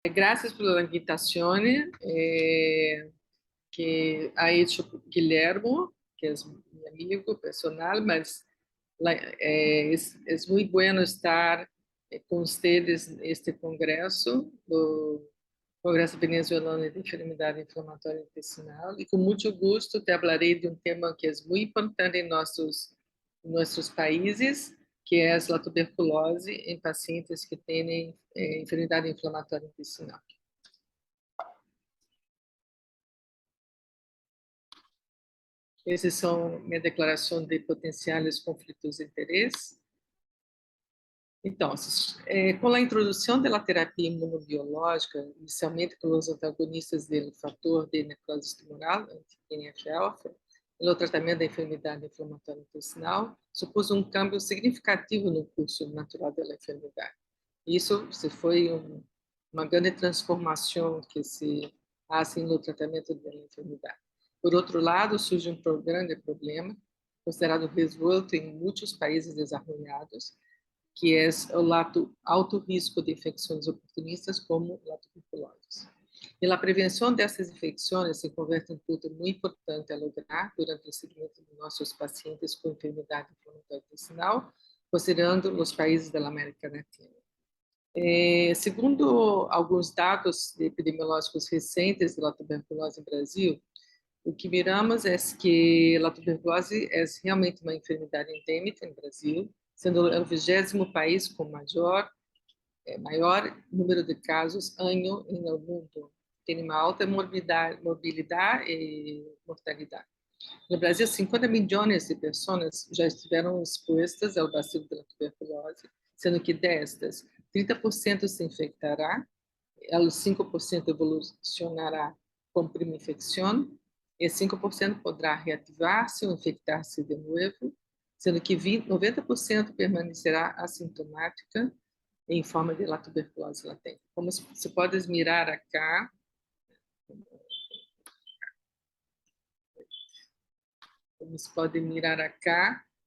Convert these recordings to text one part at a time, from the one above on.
Gracias por la invitación que ha hecho Guillermo, que es mi amigo personal, mas es muy bueno estar con ustedes en este congreso, do Congresso Venezuelano de Enfermidade Inflamatória Intestinal, e com muito gosto te falarei de um tema que é muito importante em nossos países, que é a tuberculose em pacientes que têm enfermidade inflamatória intestinal. Essas são minha declaração de potenciais conflitos de interesse. Então, com a introdução da terapia imunobiológica, inicialmente com os antagonistas do fator de necrose tumoral, TNF-alfa, no tratamento da enfermidade inflamatória intestinal, supôs um câmbio significativo no curso natural da enfermidade. Isso foi uma grande transformação que se faz no tratamento da enfermidade. Por outro lado, surge um grande problema, considerado resolto em muitos países desenvolvidos, que é o alto risco de infecções oportunistas, como a tuberculose. E a prevenção dessas infecções se converte em um ponto muito importante a lograr durante o seguimento de nossos pacientes com enfermidade inflamatória intestinal, considerando os países da América Latina. Segundo alguns dados epidemiológicos recentes da tuberculose no Brasil, o que miramos é que a tuberculose é realmente uma enfermidade endêmica no Brasil, sendo o 20º país com maior número de casos ano no mundo. Tem uma alta morbilidade e mortalidade. No Brasil, 50 milhões de pessoas já estiveram expostas ao bacilo da tuberculose, sendo que destas, 30% se infectará, 5% evolucionará com prima infecção, e 5% poderá reativar-se ou infectar-se de novo, sendo que 90% permanecerá assintomática em forma de tuberculose latente. Como se pode mirar acá,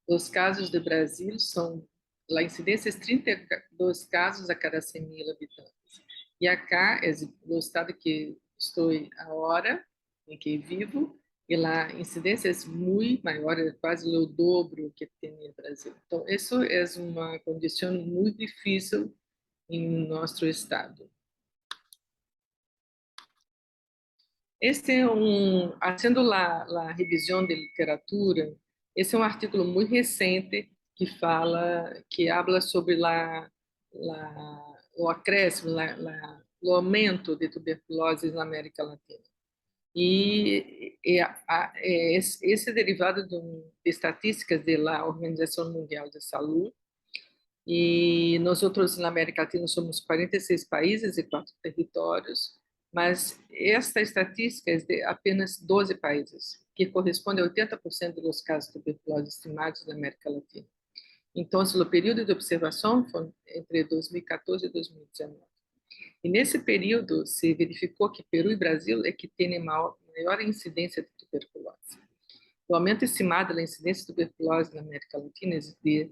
os casos do Brasil são, a incidência é 32 casos a cada 100 mil habitantes. E acá é o estado que estou agora, em que vivo, e a incidência é muito maior, é quase o dobro que tem no Brasil. Então, isso é uma condição muito difícil em nosso estado. Este é haciendo a revisão de literatura, esse é um artigo muito recente que habla sobre o acréscimo, o aumento de tuberculose na América Latina. E esse é derivado de estatísticas da Organização Mundial de Saúde, e nós outros na América Latina somos 46 países e 4 territórios, mas esta estatística é de apenas 12 países, que corresponde a 80% dos casos de tuberculose estimados na América Latina. Então, o período de observação foi entre 2014 e 2019. E nesse período se verificou que Peru e Brasil é que têm maior incidência de tuberculose. O aumento estimado da incidência de tuberculose na América Latina é de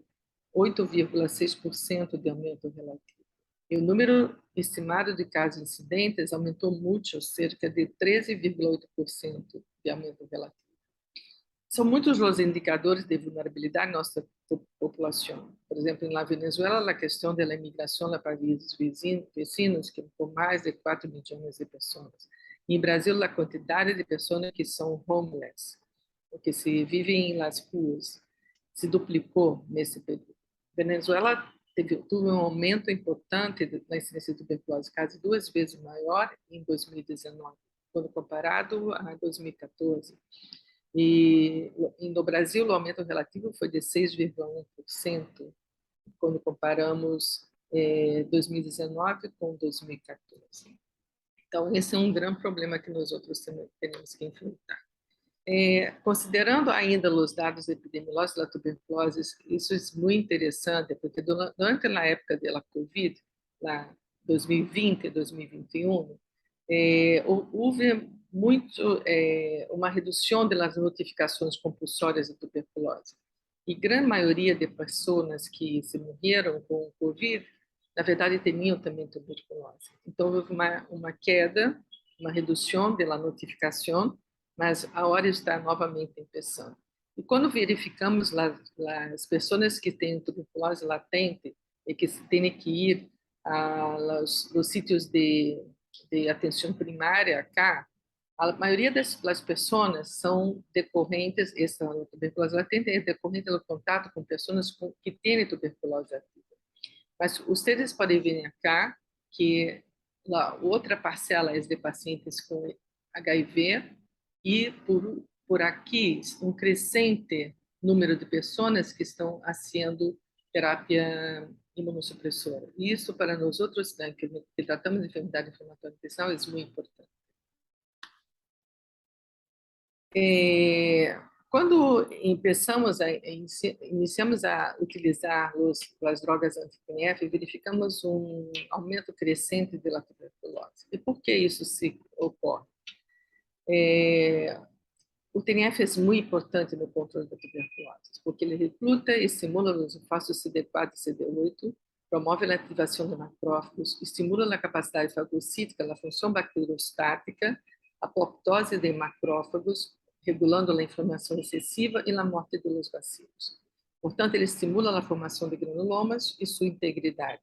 8,6% de aumento relativo. E o número estimado de casos incidentes aumentou muito, cerca de 13,8% de aumento relativo. São muitos os indicadores de vulnerabilidade da nossa população. Por exemplo, na Venezuela, a questão da imigração a países vizinhos, que por mais de 4 milhões de pessoas. E em Brasil, a quantidade de pessoas que são homeless, que se vivem nas ruas, se duplicou nesse período. Venezuela teve um aumento importante na incidência de tuberculose, quase 2 vezes maior em 2019, quando comparado a 2014. E no Brasil, o aumento relativo foi de 6,1%, quando comparamos 2019 com 2014. Então, esse é um grande problema que nós outros temos que enfrentar. Considerando ainda os dados epidemiológicos da tuberculose, isso é muito interessante, porque durante a época da Covid, lá 2020 e 2021, houve uma redução das notificações compulsórias de tuberculose. E grande maioria de pessoas que se morreram com o Covid na verdade, tinham também tuberculose. Então, houve uma queda, uma redução da notificação, mas agora está novamente começando. E quando verificamos as pessoas que têm tuberculose latente e que têm que ir aos sítios de atenção primária cá, a maioria das pessoas são decorrentes, essa tuberculose latente é decorrente do contato com pessoas que têm tuberculose ativa. Mas vocês podem ver cá que a outra parcela é de pacientes com HIV e por aqui um crescente número de pessoas que estão fazendo terapia imunossupressora. Isso para nós outros, né, que tratamos de enfermidade inflamatória intestinal, é muito importante. Quando iniciamos a utilizar as drogas anti-TNF, verificamos um aumento crescente da tuberculose. E por que isso se ocorre? O TNF é muito importante no controle da tuberculose, porque ele recruta e estimula os linfócitos CD4 e CD8, promove a ativação de macrófagos, estimula a capacidade fagocítica, a função bacteriostática, a apoptose de macrófagos, regulando a inflamação excessiva e a morte dos bacilos. Portanto, ele estimula a formação de granulomas e sua integridade,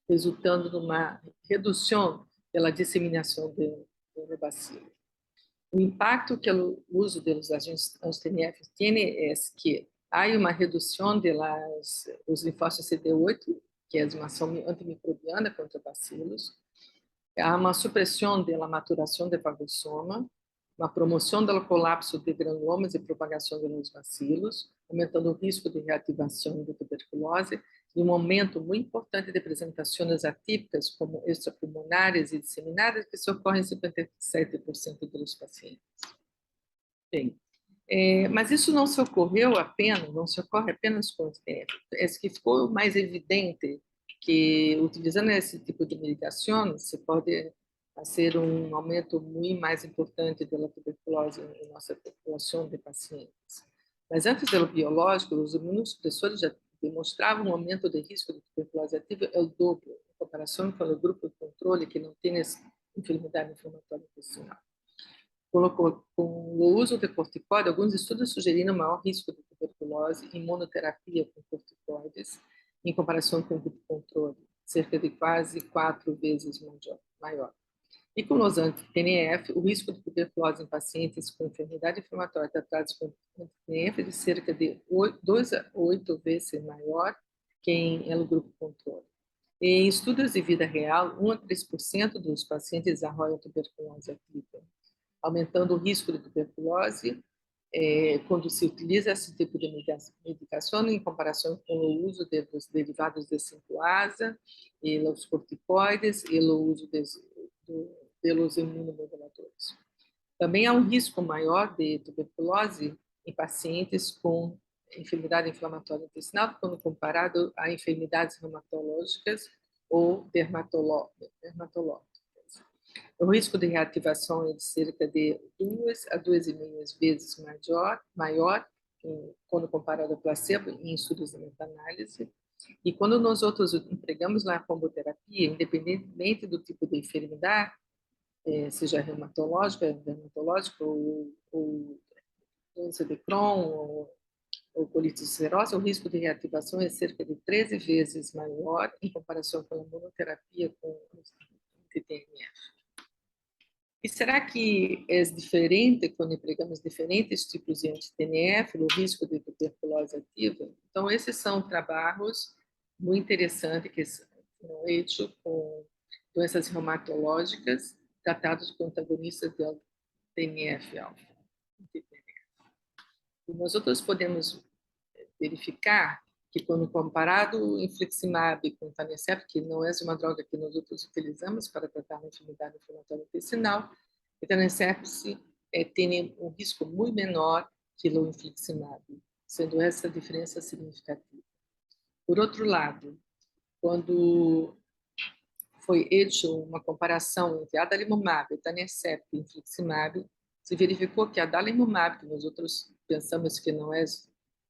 resultando numa redução pela disseminação do bacilo. O impacto que o uso dos agentes anti-TNF tem é que há uma redução dos linfócitos CD8, que é uma ação antimicrobiana contra bacilos, há uma supressão da maturação de fagossoma, uma promoção do colapso de granulomas e propagação dos bacilos, aumentando o risco de reativação de tuberculose e um aumento muito importante de apresentações atípicas, como extrapulmonares e disseminadas, que ocorrem em 57% dos pacientes. Bem, mas isso não se ocorreu apenas, não se ocorre apenas com o TNF. É que ficou mais evidente que, utilizando esse tipo de medicação, se pode fazer um aumento muito mais importante da tuberculose em nossa população de pacientes. Mas antes do biológico, os imunossupressores já demonstravam um aumento de risco de tuberculose ativa é o dobro, em comparação com o grupo de controle que não tem essa enfermidade inflamatória intestinal. Com o uso de corticoide, alguns estudos sugeriram maior risco de tuberculose em monoterapia com corticoides, em comparação com o grupo controle, cerca de quase 4 vezes maior. E com os anti-TNF, o risco de tuberculose em pacientes com enfermidade inflamatória tratados com anti-TNF é de cerca de 2 a 8 vezes maior que em grupo controle. Em estudos de vida real, 1 a 3% dos pacientes desenvolvem tuberculose ativa, aumentando o risco de tuberculose quando se utiliza esse tipo de medicação em comparação com o uso dos derivados de 5-asa, e os corticoides e o uso pelos imunomoduladores. Também há um risco maior de tuberculose em pacientes com enfermidade inflamatória intestinal quando comparado a enfermidades reumatológicas ou dermatológicas. O risco de reativação é de cerca de 2 a 2,5 vezes maior quando comparado ao placebo em estudos de meta-análise. E quando nós outros empregamos a comboterapia, independentemente do tipo de enfermidade, seja reumatológica, dermatológica ou doença de Crohn ou colite ulcerosa, o risco de reativação é cerca de 13 vezes maior em comparação com a monoterapia com TNF. E será que é diferente quando empregamos diferentes tipos de anti-TNF no risco de tuberculose ativa? Então, esses são trabalhos muito interessantes que são feitos com doenças reumatológicas tratados com antagonistas do TNF-alfa. E nós outros podemos verificar que, quando comparado o infliximab com o etanercept, que não é uma droga que nós outros utilizamos para tratar a enfermidade inflamatória intestinal, o etanercept tem um risco muito menor que o infliximab, sendo essa diferença significativa. Por outro lado, quando foi feita uma comparação entre adalimumab, etanercept e infliximab, se verificou que a adalimumab, que nós outros pensamos que não é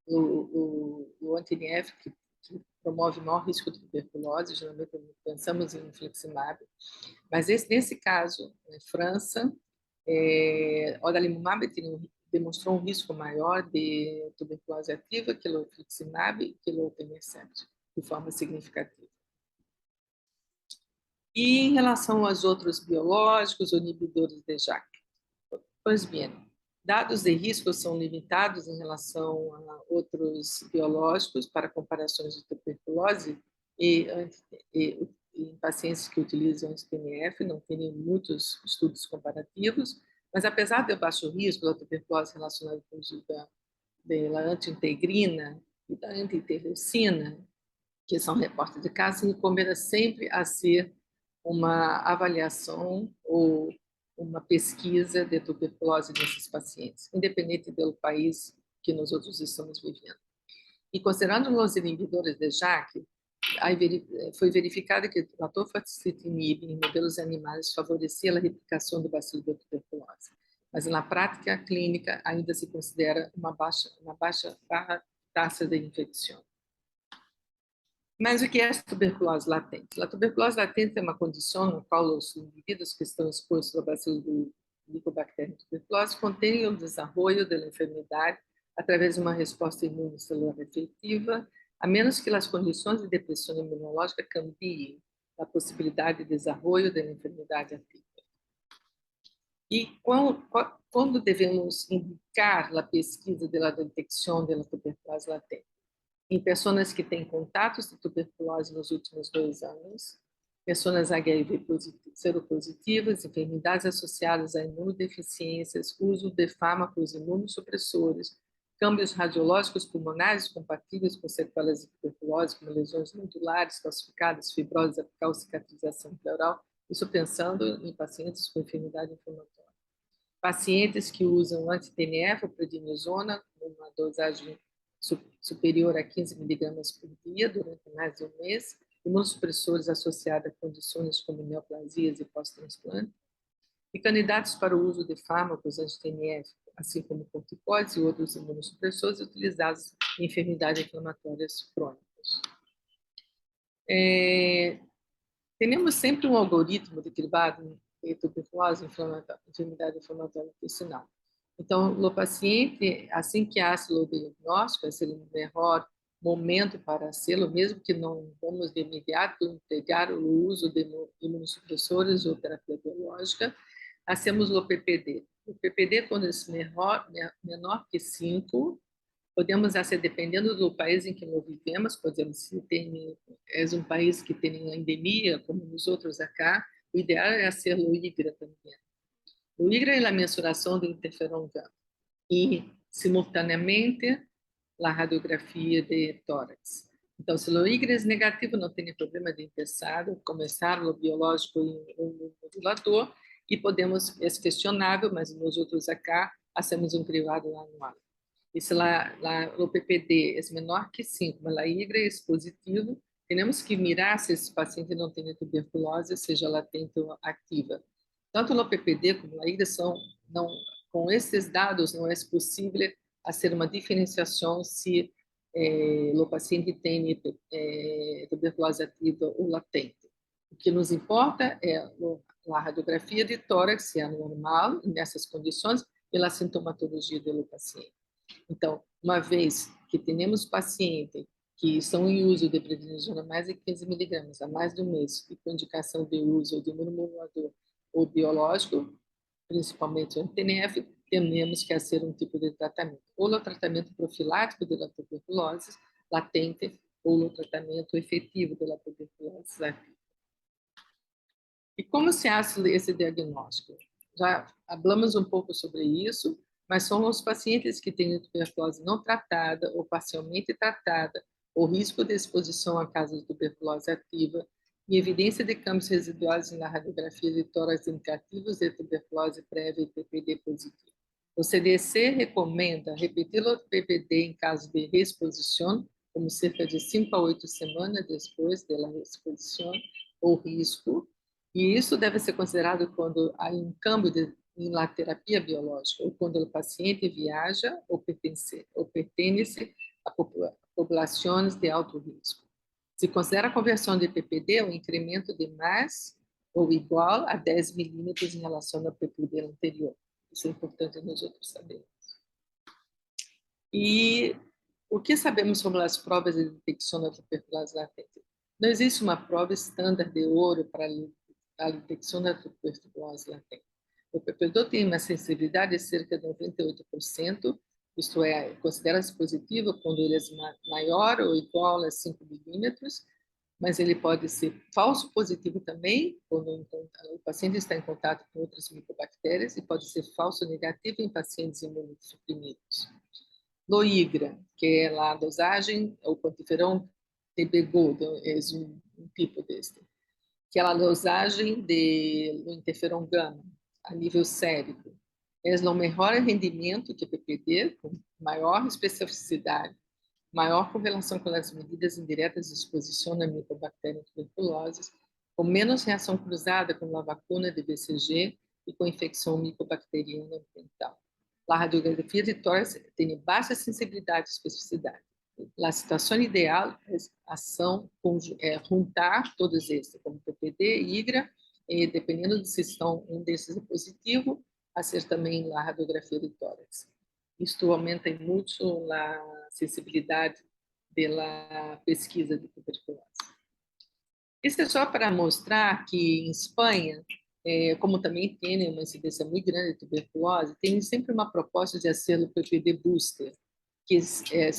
o anti-TNF, que que promove maior risco de tuberculose, geralmente pensamos em infliximab, mas nesse caso, na França, odalimumab demonstrou um risco maior de tuberculose ativa que o infliximab e que o etanercept, de forma significativa. E em relação aos outros biológicos, ou inibidores de JAK? Pois bem, dados de risco são limitados em relação a outros biológicos para comparações de tuberculose e em pacientes que utilizam anti-TNF, não tem muitos estudos comparativos, mas apesar do baixo risco da tuberculose relacionada com o uso da anti-integrina e da anti-interleucina, que são reportes de casos, recomenda sempre a ser uma avaliação ou uma pesquisa de tuberculose nesses pacientes, independente do país que nós outros estamos vivendo. E considerando os inibidores de JAK, foi verificado que o latofatitinib em modelos animais favorecia a replicação do bacilo da tuberculose, mas na prática clínica ainda se considera uma baixa taxa de infecção. Mas o que é a tuberculose latente? A tuberculose latente é uma condição na qual os indivíduos que estão expostos ao bacilo do Mycobacterium tuberculose contêm o desenvolvimento da enfermidade através de uma resposta imunocelular efetiva, a menos que as condições de depressão imunológica cambiem a possibilidade de desenvolvimento da enfermidade ativa. E quando devemos indicar a pesquisa da detecção da tuberculose latente? Em pessoas que têm contatos de tuberculose nos últimos 2 anos, pessoas HIV seropositivas, enfermidades associadas a imunodeficiências, uso de fármacos imunossupressores, câmbios radiológicos pulmonares compatíveis com sequelas de tuberculose, como lesões nodulares, calcificadas, fibrose apical, cicatrização pleural, isso pensando em pacientes com enfermidade inflamatória. Pacientes que usam anti-TNF ou prednisona, uma dosagem superior a 15 miligramas por dia durante mais de um mês, imunossupressores associados a condições como neoplasias e pós-transplante, e candidatos para o uso de fármacos anti-TNF, assim como corticoides e outros imunossupressores utilizados em enfermidades inflamatórias crônicas. Temos sempre um algoritmo de cribado em tuberculose, enfermidade inflamatória intestinal. Então, o paciente, assim que há o diagnóstico, esse é o melhor momento para fazê-lo, mesmo que não vamos de imediato entregar o uso de imunossupressores ou terapia biológica, hacemos o PPD. O PPD, quando é menor que 5, podemos fazer, dependendo do país em que nós vivemos, por exemplo, se é um país que tem endemia, como nos outros acá, o ideal é ser o IGRA também. O IGRA é a mensuração do interferon gamma e, simultaneamente, a radiografia de tórax. Então, se o IGRA é negativo, não tem problema de empezar, começar o biológico em um modulador e podemos, é questionável, mas nós outros acá, hacemos um cribado anual. E se o PPD é menor que 5, mas a IGRA é positivo, temos que mirar se esse paciente não tem tuberculose, seja latente ou ativa. Tanto o PPD como a IGRA com esses dados não é possível fazer uma diferenciação se o paciente tem tuberculose ativa ou latente. O que nos importa é a radiografia de tórax, se é normal nessas condições, e a sintomatologia do paciente. Então, uma vez que temos pacientes que estão em uso de prednisona mais de 15 miligramas há mais de um mês, e com indicação de uso de imunomodulador ou biológico, principalmente o TNF, temos que fazer um tipo de tratamento, ou o tratamento profilático da tuberculose latente, ou o tratamento efetivo da tuberculose latente. E como se faz esse diagnóstico? Já falamos um pouco sobre isso, mas são os pacientes que têm tuberculose não tratada ou parcialmente tratada, ou risco de exposição a casos de tuberculose ativa, e evidência de câmbios residuais na radiografia de tórax indicativos de tuberculose prévia e PPD positivo. O CDC recomenda repetir o PPD em caso de reexposição, como cerca de 5 a 8 semanas depois da reexposição ou risco, e isso deve ser considerado quando há um câmbio na terapia biológica, ou quando o paciente viaja ou pertence a populações de alto risco. Se considera a conversão de PPD um incremento de mais ou igual a 10 milímetros em relação ao PPD anterior. Isso é importante nós outros sabermos. E o que sabemos sobre as provas de detecção da tuberculose latente? Não existe uma prova estándar de ouro para a detecção da tuberculose latente. O PPD tem uma sensibilidade de cerca de 98%, isto é, considera-se positivo quando ele é maior ou igual a 5 milímetros, mas ele pode ser falso positivo também, quando o paciente está em contato com outras micobactérias, e pode ser falso negativo em pacientes imunossuprimidos. No IGRA, que é a dosagem, o quantiferon TB Gold, é um tipo deste, que é a dosagem do interferon gama a nível cérebro. É o melhor rendimento que o PPD, com maior especificidade, maior correlação com as medidas indiretas de exposição à micobactéria tuberculose, com menos reação cruzada com a vacuna de BCG e com infecção micobacteriana ambiental. A radiografia de tórax tem baixa sensibilidade e especificidade. A situação ideal é juntar todos esses, como PPD e IGRA, e dependendo de se estão um desses é positivo, a ser também a radiografia de tórax. Isto aumenta muito a sensibilidade da pesquisa de tuberculose. Isso é só para mostrar que em Espanha, como também tem uma incidência muito grande de tuberculose, tem sempre uma proposta de acelo PPD booster, que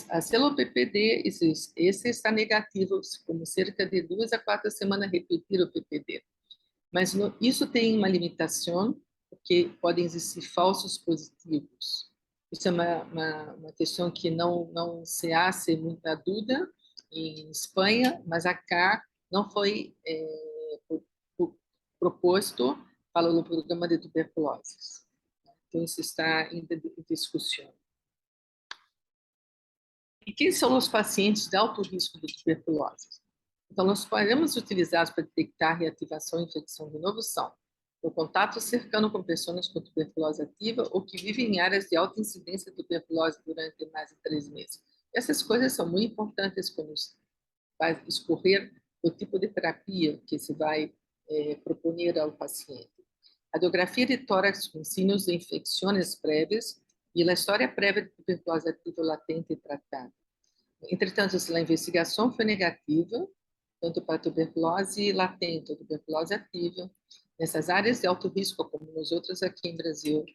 acelo PPD, esse está negativo, como cerca de 2 a 4 semanas repetir o PPD. Mas isso tem uma limitação, porque podem existir falsos positivos. Isso é uma questão que não se hace muita dúvida em Espanha, mas acá não foi proposto para o programa de tuberculose. Então, isso está em discussão. E quem são os pacientes de alto risco de tuberculose? Então, nós podemos utilizar para detectar reativação e infecção de novo são o contato cercano com pessoas com tuberculose ativa ou que vivem em áreas de alta incidência de tuberculose durante mais de 3 meses. Essas coisas são muito importantes quando vai escolher o tipo de terapia que se vai proponer ao paciente. A radiografia de tórax com signos de infecções prévias e a história prévia de tuberculose ativa latente e tratada. Entretanto, se a investigação foi negativa, tanto para tuberculose latente ou tuberculose ativa, nessas áreas de alto risco, como nos outros aqui em Brasil,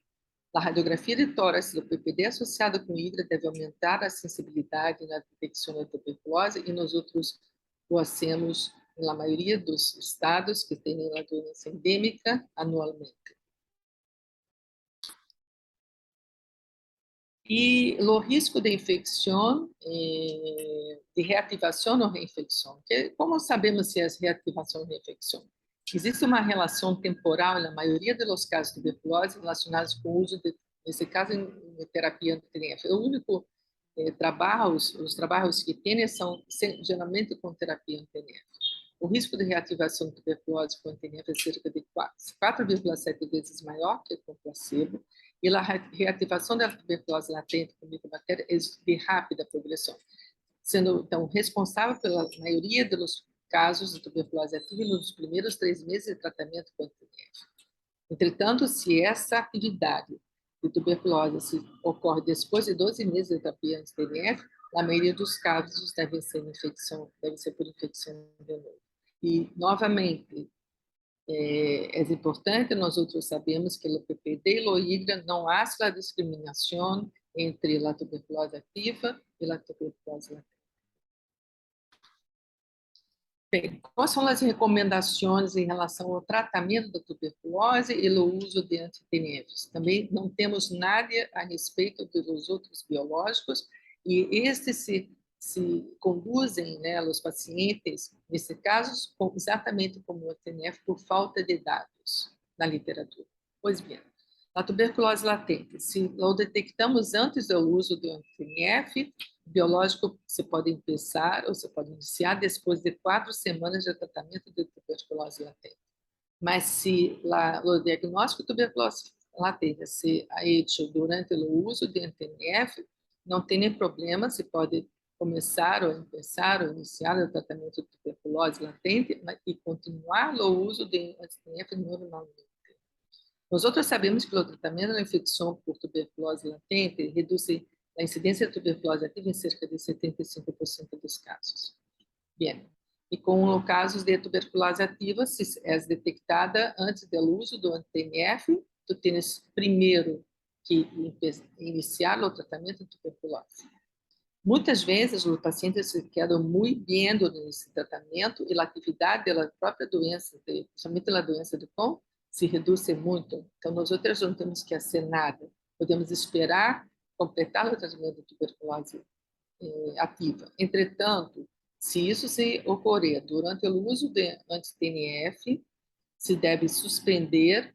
a radiografia de tórax do PPD associada com IGRA deve aumentar a sensibilidade na detecção da tuberculose e nos outros o hacemos na maioria dos estados que têm a doença endêmica anualmente. E o risco de infecção, de reativação ou reinfecção. Como sabemos se é reativação ou reinfecção? Existe uma relação temporal na maioria dos casos de tuberculose relacionados com o uso, nesse caso, em terapia anti-TNF. O único trabalho, os trabalhos que tem são geralmente com terapia anti-TNF. O risco de reativação de tuberculose com anti-TNF é cerca de 4,7 vezes maior que com placebo, e a reativação da tuberculose latente com micobactéria é de rápida progressão, sendo, então, responsável pela maioria dos casos de tuberculose ativa nos primeiros 3 meses de tratamento com anti-TNF. Entretanto, se essa atividade de tuberculose ocorre depois de 12 meses de terapia anti-TNF, na maioria dos casos deve ser por infecção de novo. E, novamente, é importante, nós outros sabemos que o PPD e o IGRA não há a discriminação entre a tuberculose ativa e a tuberculose latente. Bem, quais são as recomendações em relação ao tratamento da tuberculose e o uso de anti-TNFs? Também não temos nada a respeito dos outros biológicos e estes se conduzem, né, os pacientes, nesse caso, exatamente como o TNF, por falta de dados na literatura. Pois bem, a tuberculose latente, se o detectamos antes do uso do TNF, biológico você pode começar ou você pode iniciar depois de 4 semanas de tratamento de tuberculose latente. Mas se o diagnóstico de tuberculose latente se é feito durante o uso de TNF, não tem nem problema, se pode começar ou empezar ou iniciar o tratamento de tuberculose latente e continuar o uso de anti-TNF normalmente. Nós outros sabemos que o tratamento da infecção por tuberculose latente reduz a incidência de tuberculose ativa em cerca de 75% dos casos. Bem, e com os casos de tuberculose ativa, se é detectada antes do uso do anti-TNF, tu tens primeiro que iniciar o tratamento de tuberculose. Muitas vezes, os pacientes se quedam muito bem nesse tratamento e a atividade da própria doença, principalmente a doença do Crohn, se reduz muito. Então, nós outros não temos que fazer nada. Podemos esperar completar o tratamento de tuberculose ativa. Entretanto, se isso se ocorrer durante o uso de anti-TNF, se deve suspender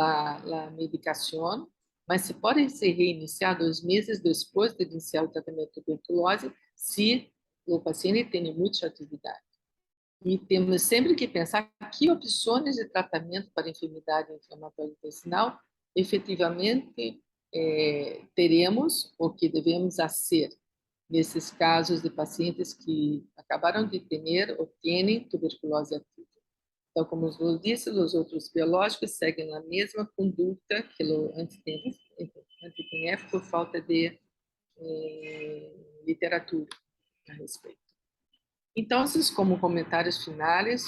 a medicação, mas se pode ser reiniciar 2 meses depois de iniciar o tratamento de tuberculose, se o paciente tem muita atividade. E temos sempre que pensar que opções de tratamento para enfermidade inflamatória intestinal efetivamente teremos ou que devemos fazer nesses casos de pacientes que acabaram de ter ou têm tuberculose ativa. Então, como eu disse, os outros biológicos seguem a mesma conduta que o anti-TNF por falta de literatura a respeito. Então, como comentários finais,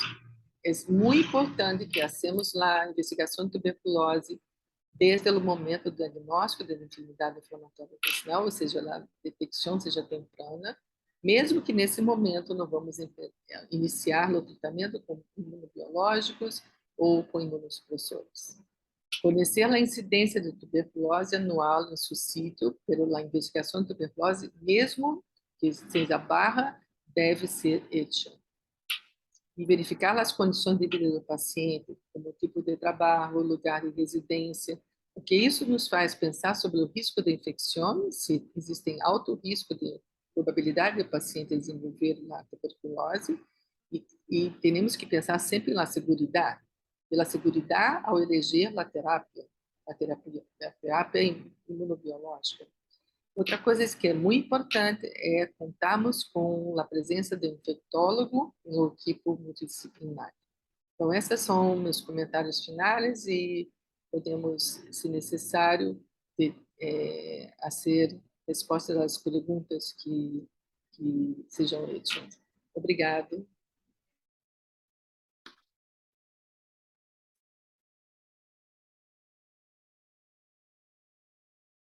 é muito importante que hacemos a investigação de tuberculose desde o momento do diagnóstico da enfermidade inflamatória intestinal, ou seja, a detecção seja temprana, mesmo que nesse momento não vamos iniciar o tratamento com imunobiológicos ou com imunossupressores. Conhecer a incidência de tuberculose anual em seu sítio pela investigação de tuberculose, mesmo que seja barra, deve ser hecha. E verificar as condições de vida do paciente, como o tipo de trabalho, lugar de residência, porque isso nos faz pensar sobre o risco de infecção, se existem alto risco de probabilidade do paciente desenvolver a tuberculose, e temos que pensar sempre na segurança, pela segurança ao eleger a terapia imunobiológica. Outra coisa que é muito importante é contarmos com a presença de um infectólogo no equipe multidisciplinar. Então, esses são meus comentários finais e podemos, se necessário, fazer respostas às perguntas que sejam feitas. Obrigado.